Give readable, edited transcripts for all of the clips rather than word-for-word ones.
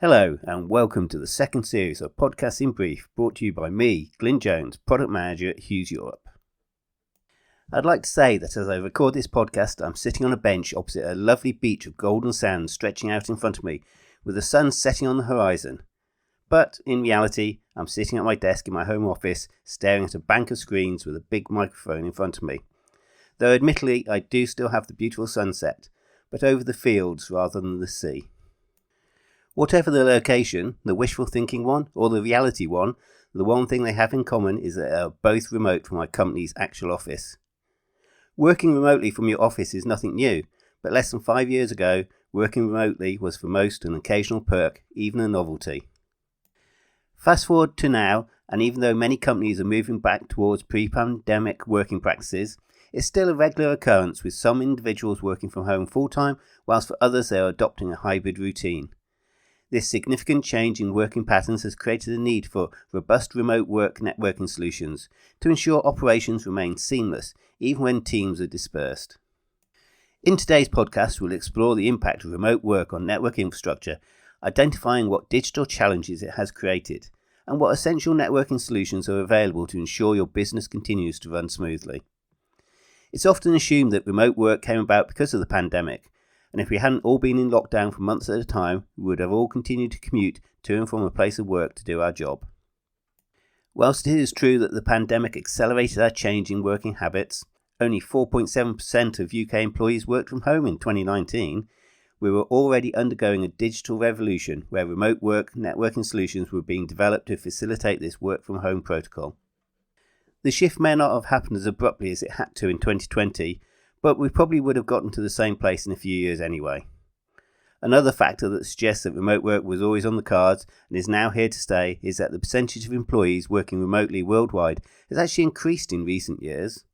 Hello and welcome to the second series of Podcasts in Brief, brought to you by me, Glyn Jones, Product Manager at Hughes Europe. I'd like to say that as I record this podcast, I'm sitting on a bench opposite a lovely beach of golden sand stretching out in front of me, with the sun setting on the horizon. But in reality, I'm sitting at my desk in my home office, staring at a bank of screens with a big microphone in front of me. Though admittedly, I do still have the beautiful sunset, but over the fields rather than the sea. Whatever the location, the wishful thinking one or the reality one, the one thing they have in common is that they are both remote from my company's actual office. Working remotely from your office is nothing new, but less than 5 years ago, working remotely was for most an occasional perk, even a novelty. Fast forward to now, and even though many companies are moving back towards pre-pandemic working practices, it's still a regular occurrence with some individuals working from home full-time, whilst for others they are adopting a hybrid routine. This significant change in working patterns has created a need for robust remote work networking solutions to ensure operations remain seamless even when teams are dispersed. In today's podcast, we'll explore the impact of remote work on network infrastructure, identifying what digital challenges it has created, and what essential networking solutions are available to ensure your business continues to run smoothly. It's often assumed that remote work came about because of the pandemic, and if we hadn't all been in lockdown for months at a time, we would have all continued to commute to and from a place of work to do our job. Whilst it is true that the pandemic accelerated our change in working habits, only 4.7% of UK employees worked from home in 2019, we were already undergoing a digital revolution where remote work networking solutions were being developed to facilitate this work from home protocol. The shift may not have happened as abruptly as it had to in 2020, but we probably would have gotten to the same place in a few years anyway. Another factor that suggests that remote work was always on the cards and is now here to stay is that the percentage of employees working remotely worldwide has actually increased in recent years.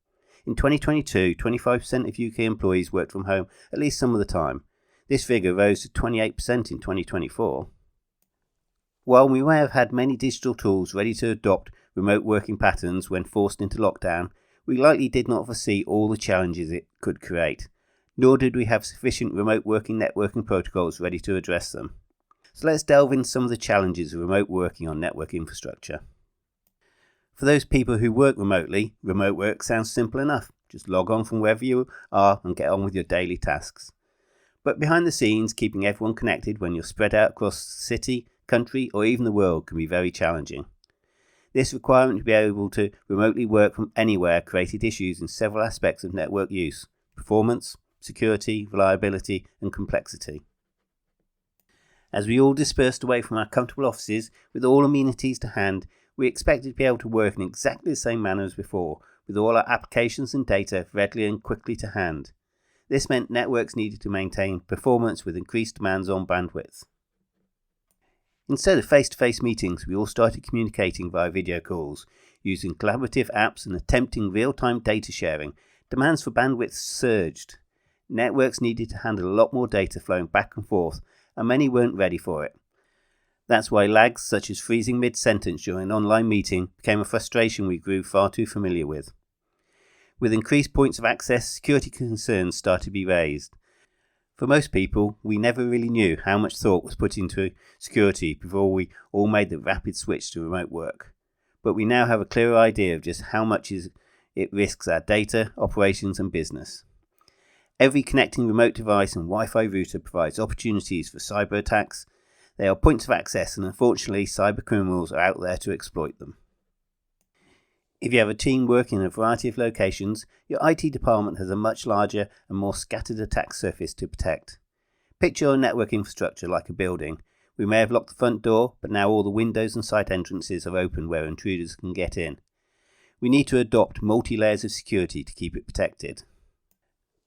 In 2022, 25% of UK employees worked from home at least some of the time. This figure rose to 28% in 2024. While we may have had many digital tools ready to adopt remote working patterns when forced into lockdown, we likely did not foresee all the challenges it could create, nor did we have sufficient remote working networking protocols ready to address them. So let's delve into some of the challenges of remote working on network infrastructure. For those people who work remotely, remote work sounds simple enough. Just log on from wherever you are and get on with your daily tasks. But behind the scenes, keeping everyone connected when you're spread out across the city, country, or even the world can be very challenging. This requirement to be able to remotely work from anywhere created issues in several aspects of network use: performance, security, reliability, and complexity. As we all dispersed away from our comfortable offices with all amenities to hand, we expected to be able to work in exactly the same manner as before, with all our applications and data readily and quickly to hand. This meant networks needed to maintain performance with increased demands on bandwidth. Instead of face-to-face meetings, we all started communicating via video calls. Using collaborative apps and attempting real-time data sharing, demands for bandwidth surged. Networks needed to handle a lot more data flowing back and forth, and many weren't ready for it. That's why lags such as freezing mid-sentence during an online meeting became a frustration we grew far too familiar with. With increased points of access, security concerns started to be raised. For most people, we never really knew how much thought was put into security before we all made the rapid switch to remote work. But we now have a clearer idea of just how much it risks our data, operations and business. Every connecting remote device and Wi-Fi router provides opportunities for cyber attacks. They are points of access, and unfortunately cyber criminals are out there to exploit them. If you have a team working in a variety of locations, your IT department has a much larger and more scattered attack surface to protect. Picture your network infrastructure like a building. We may have locked the front door, but now all the windows and site entrances are open where intruders can get in. We need to adopt multi-layers of security to keep it protected.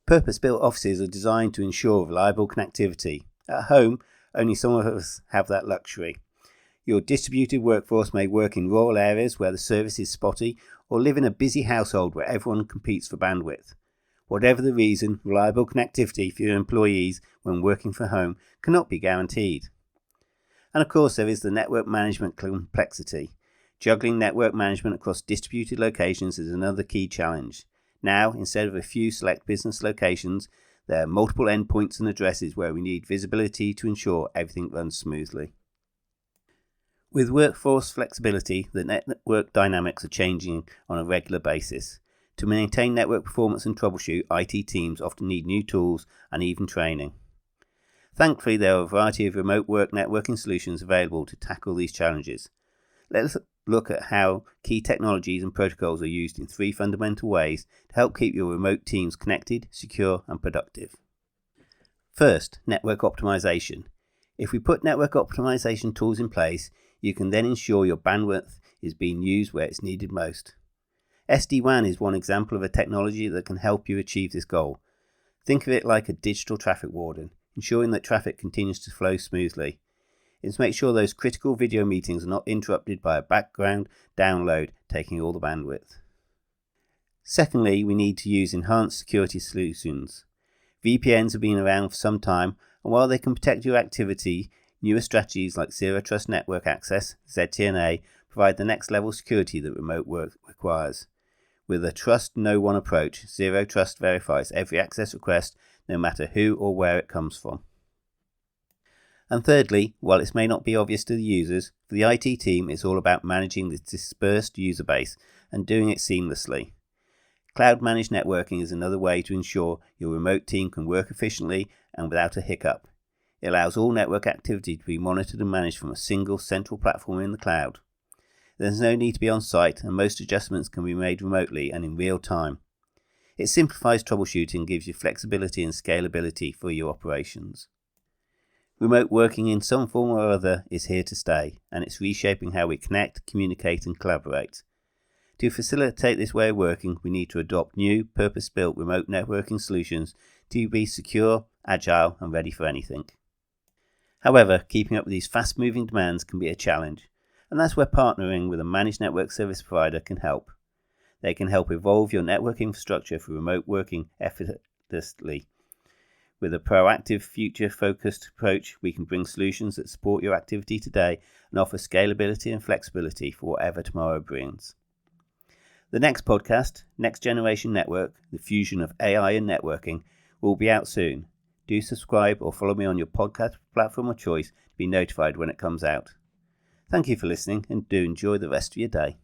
Purpose-built offices are designed to ensure reliable connectivity. At home, only some of us have that luxury. Your distributed workforce may work in rural areas where the service is spotty, or live in a busy household where everyone competes for bandwidth. Whatever the reason, reliable connectivity for your employees when working from home cannot be guaranteed. And of course, there is the network management complexity. Juggling network management across distributed locations is another key challenge. Now, instead of a few select business locations, there are multiple endpoints and addresses where we need visibility to ensure everything runs smoothly. With workforce flexibility, the network dynamics are changing on a regular basis. To maintain network performance and troubleshoot, IT teams often need new tools and even training. Thankfully, there are a variety of remote work networking solutions available to tackle these challenges. Let's look at how key technologies and protocols are used in 3 fundamental ways to help keep your remote teams connected, secure, and productive. First, network optimization. If we put network optimization tools in place, you can then ensure your bandwidth is being used where it's needed most. SD-WAN is one example of a technology that can help you achieve this goal. Think of it like a digital traffic warden, ensuring that traffic continues to flow smoothly. It's make sure those critical video meetings are not interrupted by a background download taking all the bandwidth. Secondly, we need to use enhanced security solutions. VPNs have been around for some time, and while they can protect your activity, newer strategies like Zero Trust Network Access, ZTNA, provide the next level security that remote work requires. With a trust no one approach, Zero Trust verifies every access request, no matter who or where it comes from. And thirdly, while it may not be obvious to the users, for the IT team it's all about managing this dispersed user base and doing it seamlessly. Cloud-managed networking is another way to ensure your remote team can work efficiently and without a hiccup. It allows all network activity to be monitored and managed from a single central platform in the cloud. There's no need to be on site, and most adjustments can be made remotely and in real time. It simplifies troubleshooting and gives you flexibility and scalability for your operations. Remote working in some form or other is here to stay, and it's reshaping how we connect, communicate and collaborate. To facilitate this way of working, we need to adopt new, purpose-built remote networking solutions to be secure, agile and ready for anything. However, keeping up with these fast-moving demands can be a challenge, and that's where partnering with a managed network service provider can help. They can help evolve your network infrastructure for remote working effortlessly. With a proactive, future-focused approach, we can bring solutions that support your activity today and offer scalability and flexibility for whatever tomorrow brings. The next podcast, Next Generation Network, the fusion of AI and networking, will be out soon. Do subscribe or follow me on your podcast platform of choice to be notified when it comes out. Thank you for listening and do enjoy the rest of your day.